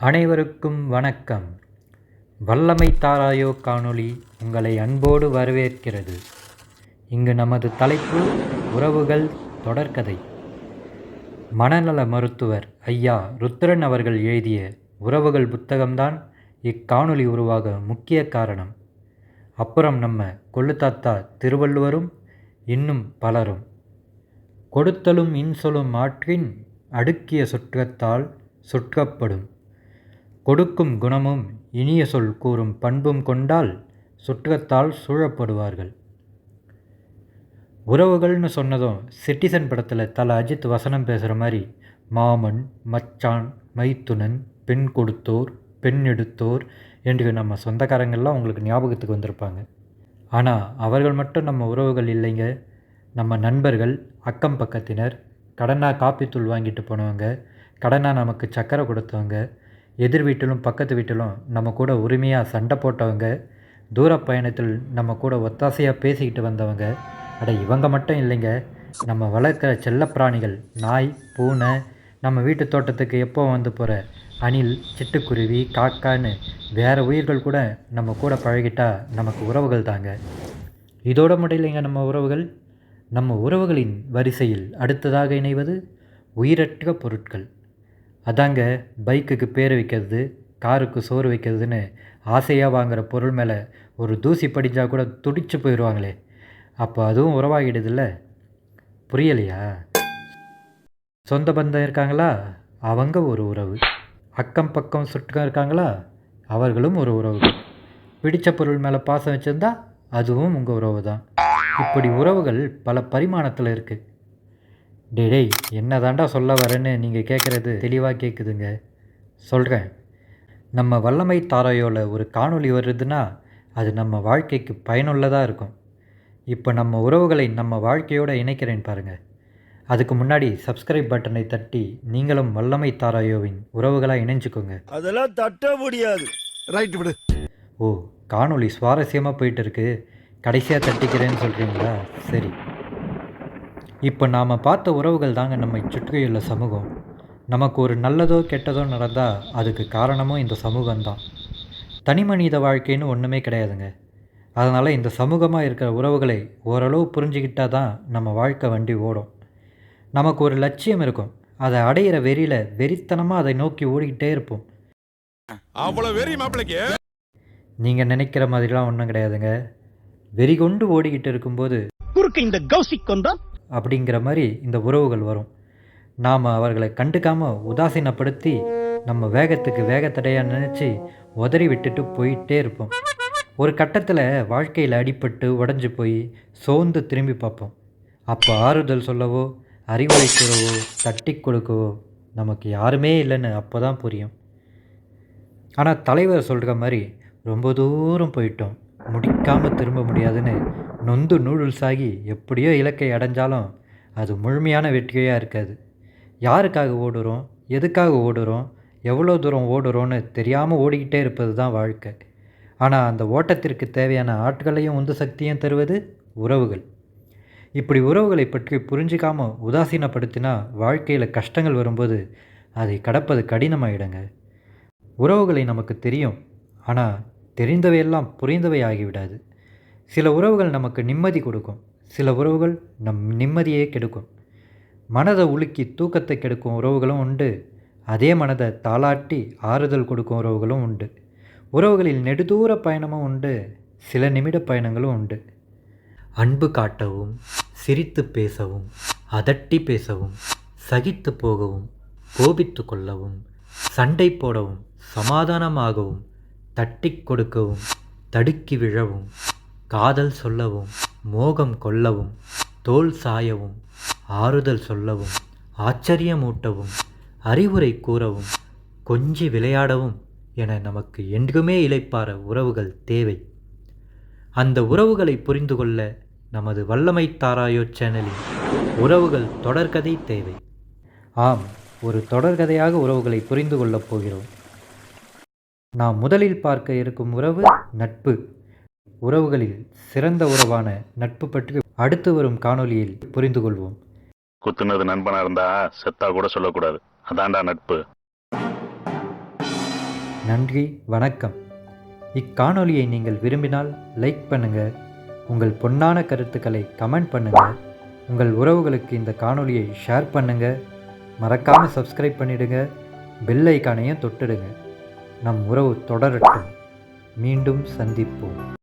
அனைவருக்கும் வணக்கம். வல்லமை தாராயோ காணொளி உங்களை அன்போடு வரவேற்கிறது. இங்கு நமது தலைப்பு உறவுகள் தொடர்கதை. மனநல மருத்துவர் ஐயா ருத்ரன் அவர்கள் எழுதிய உறவுகள் புத்தகம்தான் இக்காணொளி உருவாக முக்கிய காரணம். அப்புறம் நம்ம கொள்ளுத்தாத்தா திருவள்ளுவரும் இன்னும் பலரும். கொடுத்தலும் இன்சொலும் ஆற்றின் அடுக்கிய சுற்றத்தால் சுற்றப்படும். கொடுக்கும் குணமும் இனிய சொல் கூறும் பண்பும் கொண்டால் சுற்றத்தால் சூழப்படுவார்கள். உறவுகள்னு சொன்னதும் சிட்டிசன் படத்தில் தல அஜித் வசனம் பேசுகிற மாதிரி மாமன், மச்சான், மைத்துனன், பெண் கொடுத்தோர், பெண் எடுத்தோர் என்று நம்ம சொந்தக்காரங்கள்லாம் உங்களுக்கு ஞாபகத்துக்கு வந்திருப்பாங்க. ஆனால் அவர்கள் மட்டும் நம்ம உறவுகள் இல்லைங்க. நம்ம நண்பர்கள், அக்கம் பக்கத்தினர், கடனாக காப்பித்தூள் வாங்கிட்டு போனவங்க, கடனாக நமக்கு சக்கரை கொடுத்தவங்க, எதிர் வீட்டிலும் பக்கத்து வீட்டிலும் நம்ம கூட உரிமையாக சண்டை போட்டவங்க, தூர பயணத்தில் நம்ம கூட ஒத்தாசையாக பேசிக்கிட்டு வந்தவங்க. இவங்க மட்டும் இல்லைங்க, நம்ம வளர்க்குற செல்லப்பிராணிகள், நாய், பூனை, நம்ம வீட்டு தோட்டத்துக்கு எப்போ வந்து போகிற அணில், சிட்டுக்குருவி, காக்கான்னு வேறு உயிர்கள் கூட நம்ம கூட பழகிட்டா நமக்கு உறவுகள் தாங்க. இதோட முடியலைங்க நம்ம உறவுகள். நம்ம உறவுகளின் வரிசையில் அடுத்ததாக இணைவது உயிரற்ற பொருட்கள். அதாங்க பைக்குக்கு பேர் வைக்கிறது, காருக்கு சோறு வைக்கிறதுன்னு ஆசையாக வாங்குகிற பொருள் மேலே ஒரு தூசி படிஞ்சால் கூட துடிச்சு போயிடுவாங்களே, அப்போ அதுவும் உறவாகிடுதில்ல. புரியலையா? சொந்த பந்தம் இருக்காங்களா, அவங்க ஒரு உறவு. அக்கம் பக்கம் சுற்றம் இருக்காங்களா, அவர்களும் ஒரு உறவு. பிடித்த பொருள் மேலே பாசம் வச்சுருந்தா அதுவும் உங்கள் உறவு தான். இப்படி உறவுகள் பல பரிமாணத்தில் இருக்குது. டேய் என்ன தாண்டா சொல்ல வரேன்னு நீங்கள் கேட்குறது தெளிவாக கேட்குதுங்க. சொல்கிறேன். நம்ம வல்லமை தாராயோவில் ஒரு காணொளி வருதுன்னா அது நம்ம வாழ்க்கைக்கு பயனுள்ளதாக இருக்கும். இப்போ நம்ம உறவுகளை நம்ம வாழ்க்கையோடு இணைக்கிறேன் பாருங்கள். அதுக்கு முன்னாடி சப்ஸ்கிரைப் பட்டனை தட்டி நீங்களும் வல்லமை தாராயோவின் உறவுகளாக இணைஞ்சுக்கோங்க. அதெல்லாம் தட்ட முடியாது. ரைட் விடு. ஓ, காணொளி சுவாரஸ்யமாக போயிட்டு இருக்கு, கடைசியாக தட்டிக்கிறேன்னு சொல்கிறீங்களா? சரி. இப்போ நாம் பார்த்த உறவுகள் தாங்க நம்மை சுற்றியுள்ள சமூகம். நமக்கு ஒரு நல்லதோ கெட்டதோ நடந்தால் அதுக்கு காரணமும் இந்த சமூகம்தான். தனி மனித வாழ்க்கைன்னு ஒன்றுமே கிடையாதுங்க. அதனால் இந்த சமூகமாக இருக்கிற உறவுகளை ஓரளவு புரிஞ்சுக்கிட்டால் தான் நம்ம வாழ்க்கை வண்டி ஓடும். நமக்கு ஒரு லட்சியம் இருக்கும், அதை அடையிற வெறியில் வெறித்தனமாக அதை நோக்கி ஓடிக்கிட்டே இருப்போம். அவ்வளோ வெறி மாப்பிளைக்கு நீங்கள் நினைக்கிற மாதிரிலாம் ஒன்றும் கிடையாதுங்க. வெறி கொண்டு ஓடிக்கிட்டு இருக்கும்போது இந்த கௌசிக் கொண்டா அப்படிங்கிற மாதிரி இந்த உறவுகள் வரும். நாம் அவர்களை கண்டுக்காமல் உதாசீனப்படுத்தி நம்ம வேகத்துக்கு வேகத்தடையாக நினச்சி உதறி விட்டுட்டு போயிட்டே இருப்போம். ஒரு கட்டத்தில் வாழ்க்கையில் அடிபட்டு உடஞ்சி போய் சோர்ந்து திரும்பி பார்ப்போம். அப்போ ஆறுதல் சொல்லவோ அறிவுரை கூறவோ தட்டி கொடுக்கவோ நமக்கு யாருமே இல்லைன்னு அப்போ தான் புரியும். ஆனால் தலைவர் சொல்கிற மாதிரி ரொம்ப தூரம் போயிட்டோம், முடிக்காமல் திரும்ப முடியாதுன்னு நொந்து நூடுல்ஸ் ஆகி எப்படியோ இலக்கை அடைஞ்சாலும் அது முழுமையான வெற்றியாக இருக்காது. யாருக்காக ஓடுறோம், எதுக்காக ஓடுறோம், எவ்வளோ தூரம் ஓடுறோன்னு தெரியாமல் ஓடிக்கிட்டே இருப்பது தான் வாழ்க்கை. ஆனால் அந்த ஓட்டத்திற்கு தேவையான ஆட்களையும் உந்து சக்தியும் தருவது உறவுகள். இப்படி உறவுகளை பற்றி புரிஞ்சிக்காமல் உதாசீனப்படுத்தினா வாழ்க்கையில் கஷ்டங்கள் வரும்போது அதை கடப்பது கடினமாயிடுங்க. உறவுகளை நமக்கு தெரியும், ஆனால் தெரிந்தவையெல்லாம் புரிந்தவை ஆகிவிடாது. சில உறவுகள் நமக்கு நிம்மதி கொடுக்கும், சில உறவுகள் நம் நிம்மதியே கெடுக்கும். மனதை உலுக்கி தூக்கத்தை கெடுக்கும் உறவுகளும் உண்டு, அதே மனதை தாளாட்டி ஆறுதல் கொடுக்கும் உறவுகளும் உண்டு. உறவுகளில் நெடுதூர பயணமும் உண்டு, சில நிமிட பயணங்களும் உண்டு. அன்பு காட்டவும், சிரித்து பேசவும், அதட்டி பேசவும், சகித்து போகவும், கோபித்து கொள்ளவும், சண்டை போடவும், சமாதானமாகவும், தட்டி கொடுக்கவும், தடுக்கி விழவும், காதல் சொல்லவும், மோகம் கொள்ளவும், தோல் சாயவும், ஆறுதல் சொல்லவும், ஆச்சரியமூட்டவும், அறிவுரை கூறவும், கொஞ்சி விளையாடவும் என நமக்கு என்றுமே இளைப்பாற உறவுகள் தேவை. அந்த உறவுகளை புரிந்து கொள்ள நமது வல்லமை தாராயோ சேனலில் உறவுகள் தொடர்கதை தேவை. ஆம், ஒரு தொடர்கதையாக உறவுகளை புரிந்து கொள்ளப் போகிறோம். நாம் முதலில் பார்க்க இருக்கும் உறவு நட்பு. உறவுகளில் சிறந்த உறவான நட்பு பற்றி அடுத்து வரும் காணொளியில் புரிந்து கொள்வோம். குத்துனது நண்பனா இருந்தா செத்தா கூட சொல்லக்கூடாது, அதான்டா நட்பு. நன்றி, வணக்கம். இக்காணொளியை நீங்கள் விரும்பினால் லைக் பண்ணுங்கள், உங்கள் பொன்னான கருத்துக்களை கமெண்ட் பண்ணுங்கள், உங்கள் உறவுகளுக்கு இந்த காணொளியை ஷேர் பண்ணுங்கள், மறக்காமல் சப்ஸ்கிரைப் பண்ணிடுங்க, பெல் ஐக்கானையும் தொட்டுடுங்க. நம் உறவு தொடரட்டும். மீண்டும் சந்திப்போம்.